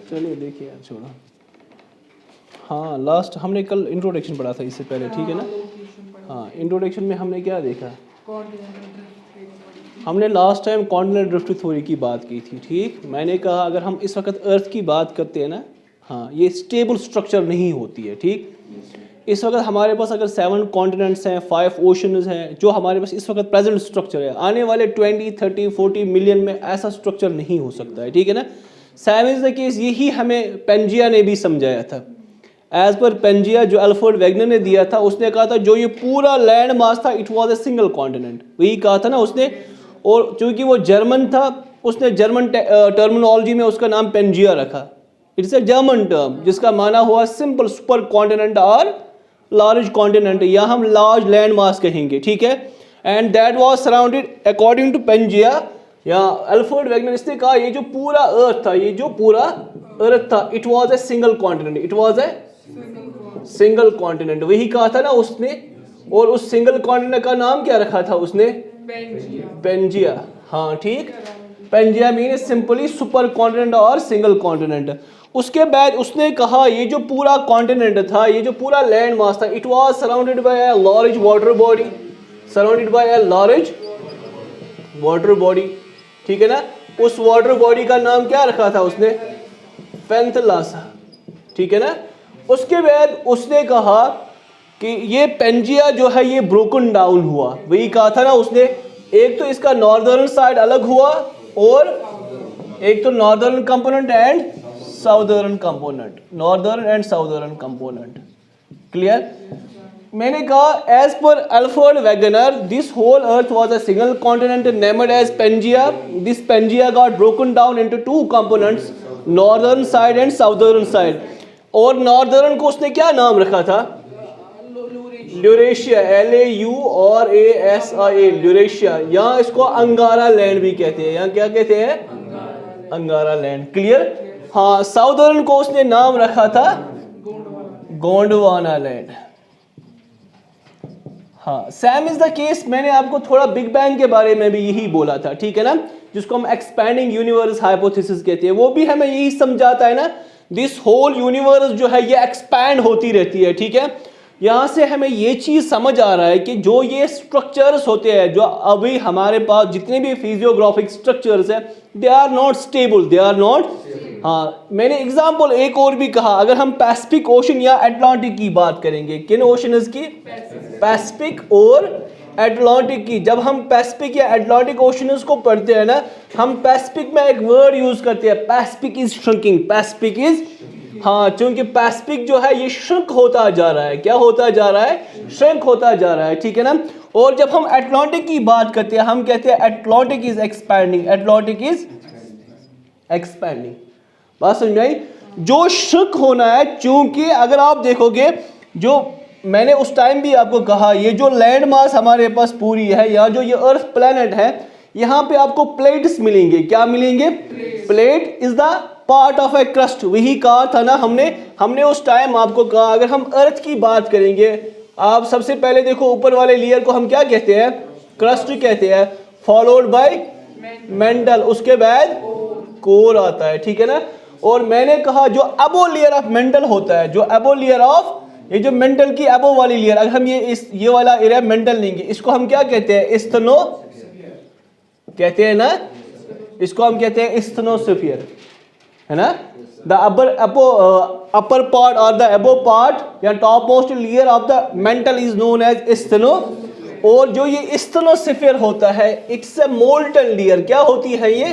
चलिए देखिए यार छोड़ो। हाँ लास्ट हमने कल इंट्रोडक्शन पढ़ा था इससे पहले, ठीक है ना। हाँ इंट्रोडक्शन में हमने क्या देखा, हमने last time continental drift theory की बात की थी, ठीक। मैंने कहा अगर हम इस वक्त अर्थ की बात करते हैं ना, हाँ ये स्टेबल स्ट्रक्चर नहीं होती है, ठीक। इस वक्त हमारे पास अगर 7 कॉन्टिनेंट्स हैं, 5 ओशंस हैं, जो हमारे पास इस वक्त प्रेजेंट स्ट्रक्चर है, आने वाले 20, 30, 40 मिलियन में ऐसा स्ट्रक्चर नहीं हो सकता है, ठीक है ना। सेम इज द केस, यही हमें पेंजिया ने भी समझाया था। एज पर पेंजिया जो अल्फ्रेड वेगनर ने दिया था, उसने कहा था जो ये पूरा लैंड मास था it was a single continent, वही कहा था ना उसने। और चूंकि वो जर्मन था, उसने जर्मन टर्मिनोलॉजी में उसका नाम पेंजिया रखा। इट्स ए जर्मन टर्म जिसका माना हुआ सिंपल सुपर कॉन्टिनेंट और लार्ज कॉन्टिनेंट, या हम लार्ज लैंड मास कहेंगे, ठीक है। And that was surrounded according to Pangaea या अल्फ्रेड वेगनर, इसने कहा ये जो पूरा अर्थ था, ये जो पूरा अर्थ था it was a single continent, it was a single continent, वही कहा था ना उसने। और उस सिंगल कॉन्टिनेंट का नाम क्या रखा था उसने, पेंजिया। हाँ ठीक, Pangaea mean simply supercontinent और सिंगल कॉन्टिनेंट। उसके बाद उसने कहा ये जो पूरा कॉन्टिनेंट था, ये जो पूरा लैंड मास था, it was surrounded by a large water body, surrounded by a large water body, ठीक है ना। उस वाटर बॉडी का नाम क्या रखा था उसने, पैंथेलासा, ठीक है ना। उसके बाद उसने कहा कि ये पेंजिया जो है ये ब्रोकन डाउन हुआ, वही कहा था ना उसने। एक तो इसका नॉर्दर्न साइड अलग हुआ, और एक तो northern component and southern component, northern and southern component, clear. मैंने कहा as per Alfred Wegener this whole earth was a single continent named as Pangaea. This Pangaea got broken down into 2 components, northern side and southern side. और northern को उसने क्या नाम रखा था, ल्यूरेशिया, LAURASIA, ल्यूरेशिया। यहाँ इसको अंगारा लैंड भी कहते हैं, यहाँ क्या कहते हैं, अंगारा लैंड, क्लियर। हाँ साउदर्न को उसने नाम रखा था गोंडवाना लैंड। हाँ सेम इज द केस, मैंने आपको थोड़ा बिग बैंग के बारे में भी यही बोला था, ठीक है ना, जिसको हम एक्सपैंडिंग यूनिवर्स हाइपोथेसिस कहते हैं। वो भी हमें यही समझाता है ना, दिस होल यूनिवर्स जो है ये एक्सपैंड होती रहती है, ठीक है। यहाँ से हमें ये चीज समझ आ रहा है कि जो ये स्ट्रक्चर्स होते हैं, जो अभी हमारे पास जितने भी फिजियोग्राफिक स्ट्रक्चर्स हैं, they are not stable, they are not. हाँ मैंने एग्जांपल एक और भी कहा, अगर हम पैसिफिक ओशन या अटलांटिक की बात करेंगे, किन ओशंस की, पैसिफिक और अटलांटिक की। जब हम पैसिफिक या अटलांटिक ओशंस को पढ़ते हैं ना, हम पैसिफिक में एक वर्ड यूज करते हैं, Pacific is shrinking, Pacific is, हाँ चूंकि पैसिफिक जो है ये श्रिंक होता जा रहा है, क्या होता जा रहा है, श्रिंक होता जा रहा है, ठीक है ना। और जब हम अटलांटिक की बात करते हैं, हम कहते हैं Atlantic is expanding, Atlantic is expanding. बात समझ में आई। जो श्रिंक होना है, चूंकि अगर आप देखोगे, जो मैंने उस टाइम भी आपको कहा, ये जो लैंड मास हमारे पास पूरी है, या जो ये अर्थ प्लेनेट है, यहाँ पे आपको प्लेट्स मिलेंगे, क्या मिलेंगे, plate is the part of A crust, वही कहा था ना हमने उस टाइम आपको कहा। अगर हम अर्थ की बात करेंगे, आप सबसे पहले देखो ऊपर वाले लेयर को हम क्या कहते हैं, क्रस्ट कहते हैं, फॉलोड बाय मेंटल, उसके बाद कोर आता है, ठीक है ना। और मैंने कहा जो अबो लेयर ऑफ मेंटल होता है, जो अबो लेयर ऑफ, ये जो मेंटल की अबो वाली लेयर, अगर हम ये वाला एरिया मेंटल लेंगे, इसको हम क्या कहते हैं, स्थनो कहते हैं ना, इसको हम कहते हैं स्थनोस्फीयर, है ना। द अपर पार्ट और द अबव पार्ट या top most layer of the mantle is known as astheno. और जो ये स्थनोस्फीयर होता है, इट्स अ मोल्टन लेयर, क्या होती है ये,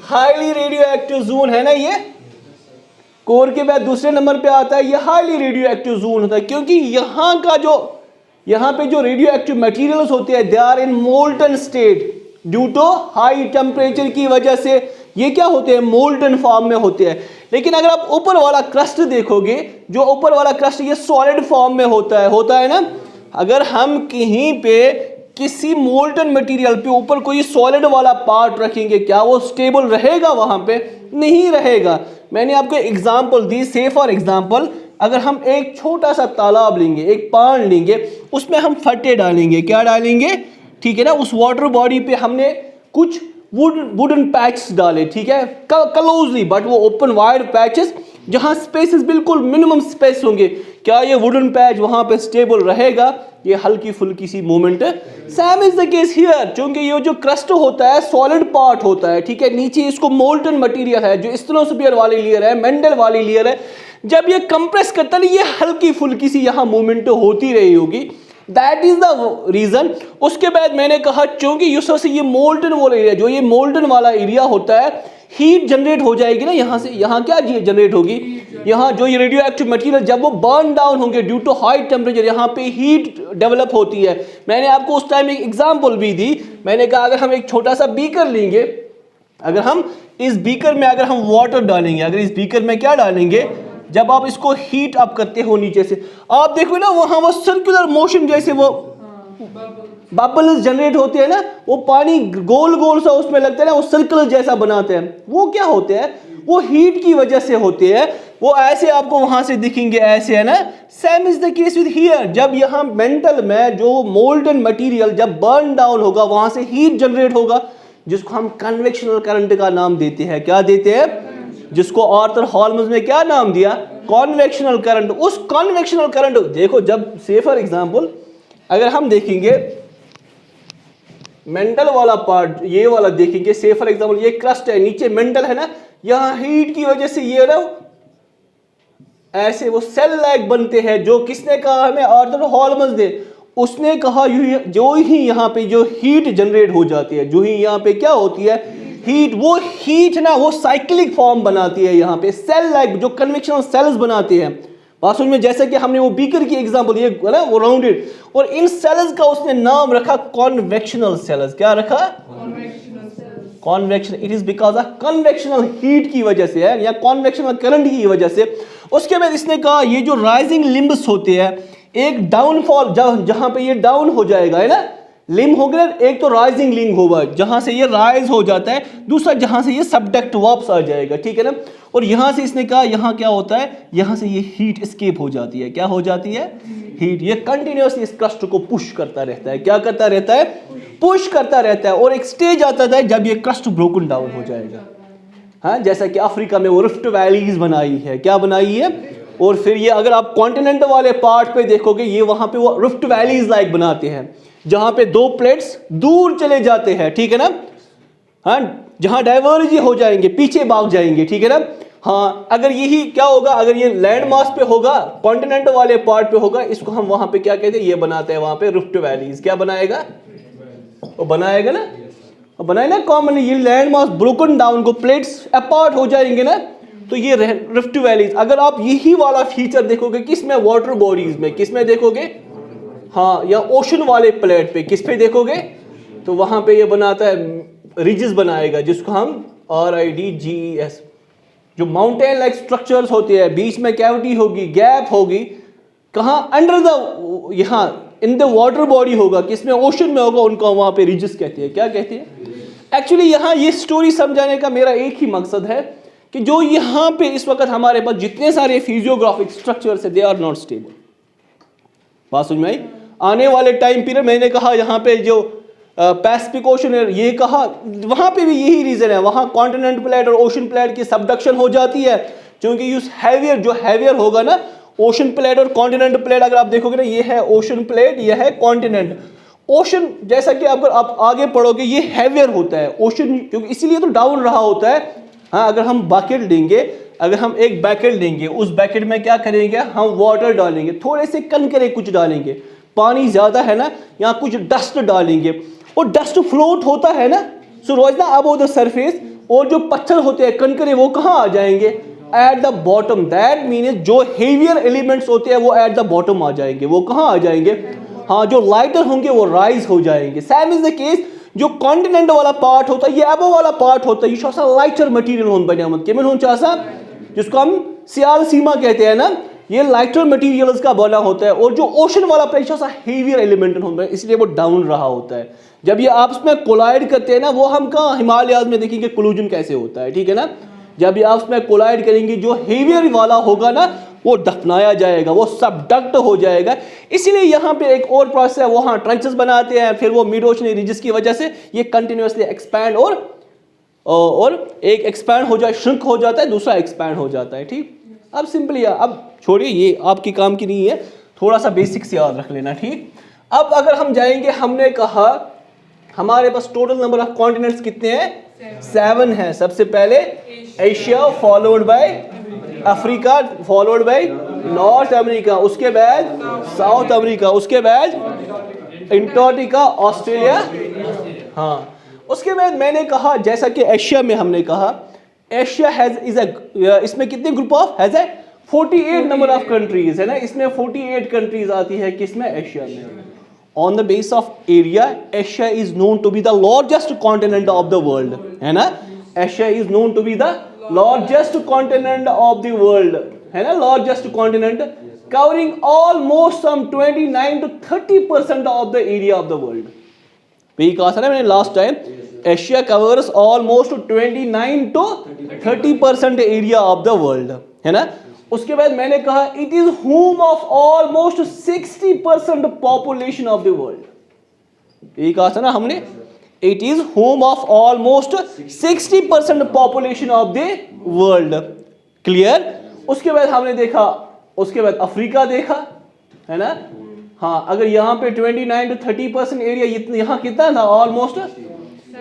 हाईली रेडियो एक्टिव जोन है ना। ये कोर के बाद दूसरे नंबर पे आता है, ये हाईली रेडियो एक्टिव जोन होता है, क्योंकि यहाँ पे जो रेडियो एक्टिव मटेरियल्स होते हैं, they are in molten state due to high temperature की वजह से ये क्या होते हैं, मोल्टन फॉर्म में होते हैं। लेकिन अगर आप ऊपर वाला क्रस्ट देखोगे, जो ऊपर वाला क्रस्ट ये सॉलिड फॉर्म में होता है ना। अगर हम कहीं पे किसी मोल्टन मटेरियल पे ऊपर कोई सॉलिड वाला पार्ट रखेंगे, क्या वो स्टेबल रहेगा, वहां पे नहीं रहेगा। मैंने आपको एग्जांपल दी, से फॉर एग्जांपल अगर हम एक छोटा सा तालाब लेंगे, एक पानी लेंगे, उसमें हम फट्टे डालेंगे, क्या डालेंगे, ठीक है ना। उस वाटर बॉडी पे हमने कुछ वुडन पैचेस डाले, ठीक है, क्लोजली, बट वो ओपन वाइड पैचेस जहां स्पेसेस बिल्कुल मिनिमम स्पेस होंगे। क्या ये वुडन पैच वहां पे स्टेबल रहेगा? ये हल्की फुल्की सी मूवमेंट है। Same is the case here, क्योंकि ये जो क्रस्ट होता है सॉलिड पार्ट होता है, ठीक है, नीचे इसको मोल्टन मटेरियल है, जो स्टेनोस्फीयर वाली लेयर है, मेंडल वाली लेयर है, जब ये कंप्रेस करता है ये हल्की फुल्की सी यहां मूवमेंट होती रही होगी। That is the reason. उसके बाद मैंने कहा क्योंकि से ये मोल्टन वाला एरिया, जो ये मोल्टन वाला एरिया होता है, हीट जनरेट हो जाएगी ना यहां से। यहां क्या जनरेट होगी? यहां जो ये रेडियो एक्टिव मटेरियल जब वो बर्न डाउन होंगे ड्यू टू हाई टेम्परेचर, यहां पे हीट डेवलप होती है। मैंने आपको उस टाइम एक एग्जांपल भी दी, मैंने कहा अगर हम एक छोटा सा बीकर लेंगे, अगर हम इस बीकर में अगर हम वाटर डालेंगे, अगर इस बीकर में क्या डालेंगे, जब आप इसको हीट अप करते हो नीचे से, आप देखो ना वहां वो सर्कुलर मोशन जैसे वो बबल्स जनरेट होते हैं ना, वो पानी गोल गोल सा उसमें लगता है ना, वो सर्कल जैसा बनाते हैं। वो क्या होते हैं? वो हीट की वजह से होते हैं। वो ऐसे आपको वहां से दिखेंगे, ऐसे है ना। Same is the case with here. जब यहाँ मेंटल में जो मोल्टन मटेरियल जब बर्न डाउन होगा, वहां से हीट जनरेट होगा, जिसको हम कन्वेक्शनल करंट का नाम देते हैं। क्या देते हैं? जिसको आर्थर हॉलम्स ने क्या नाम दिया? Convectional current. उस कॉन्वेक्शनल करंट देखो, जब से फॉर एग्जांपल अगर हम देखेंगे मेंटल वाला पार्ट, ये वाला देखेंगे, से फॉर एग्जांपल ये क्रस्ट है, नीचे मेंटल है ना, यहां हीट की वजह से ये ना ऐसे वो सेल लाइक बनते हैं। जो किसने कहा हमें? आर्थर हॉलम्स ने। उसने कहा जो ही यहाँ पे जो हीट जनरेट हो जाती है, जो ही यहाँ पे क्या होती है हीट, वो हीट ना वो साइक्लिक फॉर्म बनाती है यहाँ पे, सेल लाइक जो कन्वेक्शनल सेल्स बनाती है। बात समझ में? जैसे कि हमने वो बीकर की एग्जांपल, ये ना वो राउंडेड, और इन सेल्स का उसने नाम रखा कॉन्वेक्शनल सेल्स। क्या रखा? Convection. It is because of convectional heat की वजह से है, या कॉन्वेक्शनल करंट की वजह से। उसके बाद इसने कहा ये जो राइजिंग लिम्ब्स होते हैं, एक डाउनफॉल जहां पे ये डाउन हो जाएगा, है ना, लिम्ब हो गया, एक तो राइजिंग लिम्ब होगा जहां से ये राइज हो जाता है, दूसरा जहां से ये सबडक्ट वापस आ जाएगा, ठीक है ना। और यहां से इसने कहा यहां क्या होता है, यहां से ये हीट एस्केप हो जाती है। क्या हो जाती है? हीट। ये कंटिन्यूअसली इस क्रस्ट को पुश करता रहता है। क्या करता रहता है? पुश करता रहता है। और एक स्टेज आता है जब ये क्रस्ट ब्रोकन डाउन हो जाएगा। हाँ, जैसा कि अफ्रीका में वो रिफ्ट वैलीज बनाई है। क्या बनाई है? और फिर ये अगर आप कॉन्टिनेंट वाले पार्ट पे देखोगे, ये वहां पे वो रिफ्ट वैलीज लाइक बनाते हैं, जहां पे दो प्लेट्स दूर चले जाते हैं, ठीक है ना। हाँ, जहां डाइवर्ज हो जाएंगे, पीछे भाग जाएंगे, ठीक है ना। हाँ, अगर यही क्या होगा, अगर ये लैंड मास पे होगा, कॉन्टिनेंट वाले पार्ट पे होगा, इसको हम वहां पे क्या कहते हैं, ये बनाते हैं वहां पे रिफ्ट वैलीज। क्या बनाएगा? वो बनाएगा ना, बनाए ना कॉमन, ये लैंड मास ब्रोकन डाउन को प्लेट्स अपार्ट हो जाएंगे ना, तो ये रिफ्ट वैलीज। अगर आप यही वाला फीचर देखोगे किसमें? वाटर बॉडीज में। किसमें देखोगे? हाँ, या ओशन वाले प्लेट पे। किस पे देखोगे? तो वहां पे ये बनाता है, रिजेस बनाएगा, जिसको हम RIDGES, जो माउंटेन लाइक स्ट्रक्चर्स होते हैं, बीच में कैविटी होगी, गैप होगी, कहाँ? अंडर द, यहाँ इन द वाटर बॉडी होगा, किसमें? ओशन में होगा, उनको वहां पे रिजेस कहते हैं। क्या कहते हैं? एक्चुअली यहाँ ये स्टोरी समझाने का मेरा एक ही मकसद है कि जो यहाँ पे इस वक्त हमारे पास जितने सारे फिजियोग्राफिक स्ट्रक्चर्स है, दे आर नॉट स्टेबल। बात समझ में आई? आने वाले टाइम पीरियड, मैंने कहा यहाँ पे जो पैसिफिक ओशन है, ये कहा वहां पे भी यही रीजन है, वहां कॉन्टिनेंट प्लेट और ओशन प्लेट की सबडक्शन हो जाती है, क्योंकि यूज हैवियर, जो हैवियर होगा ना, ओशन प्लेट और कॉन्टिनेंट प्लेट, अगर आप देखोगे ना, ये है ओशन प्लेट, ये है कॉन्टिनेंट। ओशन, जैसा कि अगर आप आगे पढ़ोगे, ये हैवियर होता है ओशन, क्योंकि इसीलिए तो डाउन रहा होता है। हाँ, अगर हम बकेट लेंगे, अगर हम एक बकेट लेंगे, उस बकेट में क्या करेंगे, हम वाटर डालेंगे, थोड़े से कंकरे कुछ डालेंगे, पानी ज्यादा है ना, यहाँ कुछ डस्ट डालेंगे, और डस्ट फ्लोट होता है ना, सो रोजना अबव द सरफेस, और जो पत्थर होते हैं, कंकरे, वो कहाँ आ जाएंगे? At the bottom. That means जो हेवियर एलिमेंट्स होते हैं वो एट द बॉटम आ जाएंगे। वो कहाँ आ जाएंगे? हाँ, जो लाइटर होंगे वो राइज हो जाएंगे। सेम इज द केस, जो कॉन्टिनेंट वाला पार्ट होता है, ये अबव वाला पार्ट होता है, ये लाइटर मटीरियल होन बनियामत केमन होन चासा, जिसको हम सियाल सीमा कहते हैं ना, ये लाइटर मटेरियल्स का बना होता है। और जो ओशन वाला प्रेशर सा हेवियर एलिमेंट होता है, इसलिए वो डाउन रहा होता है। जब ये आपस में कोलाइड करते हैं ना, वो हम कहाँ हिमालयाज में देखेंगे कोलूजन कैसे होता है, ठीक है ना। जब ये आपस में कोलाइड करेंगे, जो हेवियर वाला होगा ना, वो दफनाया जाएगा, वो सबडक्ट हो जाएगा। इसीलिए यहाँ पे एक और प्रोसेस है, वो हाँ ट्रेंचेस बनाते हैं, फिर वो मिड ओशन रीजस की वजह से ये कंटिन्यूअसली एक्सपैंड और और एक एक्सपैंड हो जाए, श्रिंक हो जाता है, दूसरा एक्सपैंड हो जाता है। ठीक, अब सिंपली अब छोड़िए, ये आपकी काम की नहीं है, थोड़ा सा बेसिक्स याद रख लेना। ठीक, अब अगर हम जाएंगे, हमने कहा हमारे पास टोटल नंबर ऑफ कॉन्टिनेंट्स कितने हैं? 7 हैं। सबसे पहले Asia, followed by Africa, followed by north America, उसके बाद साउथ अमेरिका, उसके बाद अंटार्कटिका, ऑस्ट्रेलिया। हाँ, उसके बाद मैंने कहा जैसा कि एशिया में हमने कहा एशिया हैज इज इसमें कितने ग्रुप ऑफ हैज है 48 नंबर ऑफ कंट्रीज है ना, इसमें 48 कंट्रीज आती है किसमें? एशिया में। On the base of area Asia is known to be the largest continent of the world, है ना। Asia is known to be the largest continent of the world, है ना, largest continent covering almost some 29 to 30% of the area of the world। यही कहा था ना मैंने last time, Asia covers almost 29 to 30% area of the world, है ना। उसके बाद मैंने कहा it is home of almost 60% population of the world. यही कहा था ना हमने, it is home of almost 60% population of the world. Clear. उसके बाद हमने देखा, उसके बाद अफ्रीका देखा, है ना। हाँ, अगर यहाँ पे 29 to 30% एरिया, यहाँ कितना था? Almost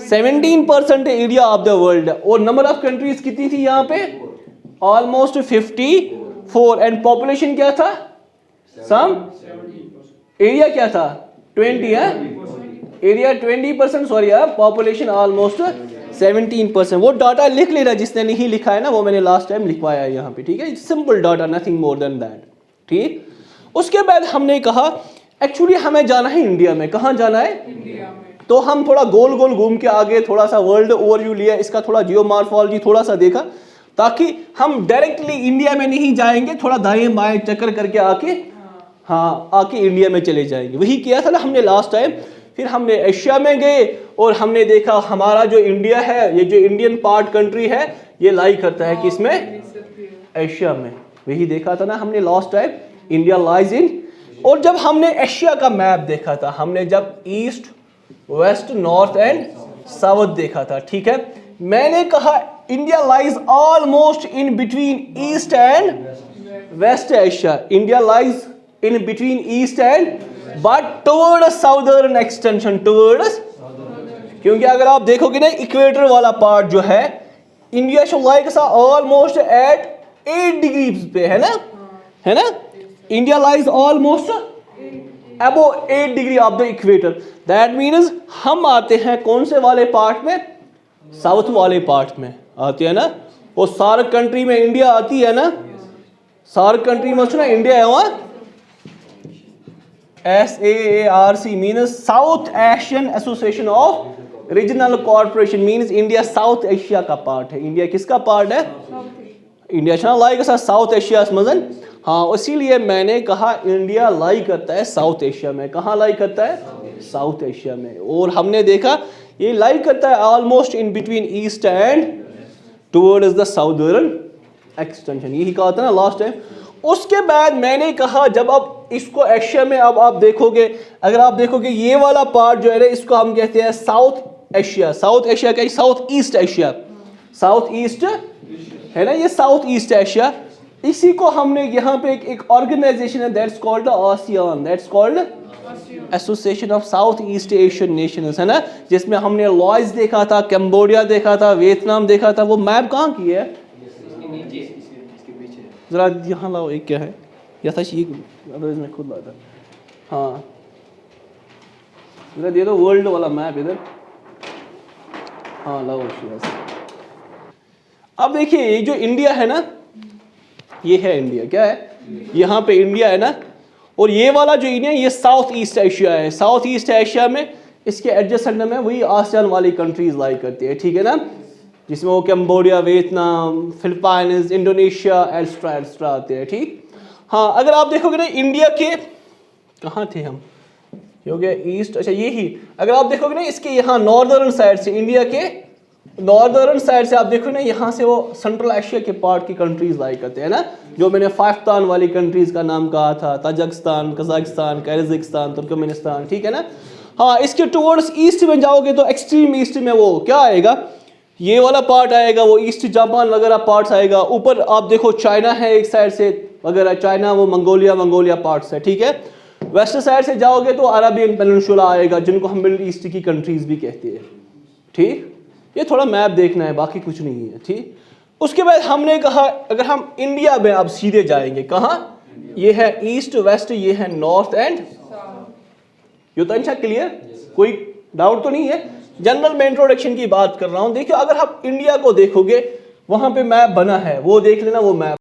17% area of the world. और नंबर ऑफ कंट्रीज कितनी थी यहाँ पे? ऑलमोस्ट 54। एंड पॉपुलेशन क्या था? सम एरिया क्या था? 20 है, एरिया 20%, सॉरी पॉपुलेशन ऑलमोस्ट 17%। वो डाटा लिख लेना, जिसने नहीं लिखा है ना वो मैंने लास्ट टाइम लिखवाया है यहाँ पे। ठीक है, simple data, nothing more than that. ठीक, उसके बाद हमने कहा एक्चुअली हमें जाना है इंडिया में। कहाँ जाना है? इंडिया में। तो हम थोड़ा गोल गोल घूम के आगे, थोड़ा सा वर्ल्ड ओवरव्यू लिया, इसका थोड़ा जियोमॉर्फोलॉजी थोड़ा सा देखा, ताकि हम डायरेक्टली इंडिया में नहीं जाएंगे, थोड़ा दाएं बाएं चक्कर करके आके हाँ आके इंडिया में चले जाएंगे। वही किया था ना हमने लास्ट टाइम। फिर हमने एशिया में गए और हमने देखा हमारा जो इंडिया है, ये जो इंडियन पार्ट कंट्री है, ये लाई करता है किसमें? एशिया में। वही देखा था ना हमने लास्ट टाइम, इंडिया लाइज इन। और जब हमने एशिया का मैप देखा था, हमने जब east, west, north and south देखा था। ठीक है, मैंने कहा India lies almost in between east and west Asia. India lies in between east and but towards southern extension, towards, क्योंकि अगर आप देखोगे ना इक्वेटर वाला पार्ट जो है, India show like almost at 8 degrees पे, है ना, है ना। India lies almost above 8 degree of the equator. That means हम आते हैं कौन से वाले पार्ट में? साउथ वाले पार्ट में आते हैं ना। वो सार्क कंट्री में इंडिया आती है ना, सार्क कंट्री में सुना इंडिया है वहां। SAARC means south Asian association of regional corporation, means India south Asia का पार्ट है। इंडिया किसका पार्ट है? इंडिया लाई का साउथ एशिया मजन। हाँ, इसीलिए मैंने कहा इंडिया लाई करता है साउथ एशिया में। कहाँ लाई करता है? साउथ एशिया में। और हमने देखा ये लाई करता है almost in between east and towards the southern extension. यही कहा था ना लास्ट टाइम। उसके बाद मैंने कहा जब अब इसको एशिया में अब आप देखोगे, अगर आप देखोगे ये वाला पार्ट जो है ना, इसको हम कहते हैं साउथ एशिया। साउथ एशिया का south east Asia, south east है ना, ये साउथ ईस्ट एशिया। इसी को हमने यहाँ पे एक ऑर्गेनाइजेशन है, that's called ASEAN, that's called association of south east Asian Nations, है ना, जिसमें हमने लॉयज देखा था, कैम्बोडिया देखा था, वियतनाम देखा था। वो मैप कहाँ की है? जरा यहाँ लाओ, एक क्या है या था मैं खुद लाता। हाँ, जरा दे दो वर्ल्ड वाला मैप इधर। हाँ लाओ। अब देखिए ये जो इंडिया है ना, ये है इंडिया। क्या है? यहाँ पे इंडिया है ना, और ये वाला जो इंडिया है ये साउथ ईस्ट एशिया है। साउथ ईस्ट एशिया में इसके एडजेसेंट में वही आसियान वाली कंट्रीज लाई करती है। ठीक है ना, जिसमें वो Cambodia, Vietnam, Philippines, Indonesia extra extra आते हैं। ठीक। हाँ, अगर आप देखोगे ना इंडिया के कहाँ थे हम, ये हो गया ईस्ट, अच्छा यही। अगर आप देखोगे ना इसके यहाँ नॉर्दर्न साइड से, इंडिया के नॉर्दर्न साइड से आप देखो ना, यहाँ से वो सेंट्रल एशिया के पार्ट की कंट्रीज लाई करते हैं ना, जो मैंने 5 तान वाली कंट्रीज का नाम कहा था, ताजिकिस्तान, कजाकिस्तान, किर्गिस्तान, तुर्कमेनिस्तान। ठीक है ना। हाँ, इसके टुवर्ड्स ईस्ट में जाओगे तो एक्सट्रीम ईस्ट में वो क्या आएगा? ये वाला पार्ट आएगा, वो ईस्ट जापान वगैरह पार्ट्स आएगा। ऊपर आप देखो चाइना है एक साइड से वगैरह, चाइना वो मंगोलिया पार्ट्स है, ठीक है। वेस्ट साइड से जाओगे तो अरबियन पेनिनसुला आएगा, जिनको हम मिडिल ईस्ट की कंट्रीज भी कहते हैं, ठीक। ये थोड़ा मैप देखना है, बाकी कुछ नहीं है, ठीक। उसके बाद हमने कहा अगर हम इंडिया में अब सीधे जाएंगे, कहाँ, ये है ईस्ट वेस्ट, ये है नॉर्थ एंड, ये तो अच्छा क्लियर, कोई डाउट तो नहीं है। जनरल में इंट्रोडक्शन की बात कर रहा हूं। देखिए अगर आप इंडिया को देखोगे, वहां पे मैप बना है, वो देख लेना वो मैप।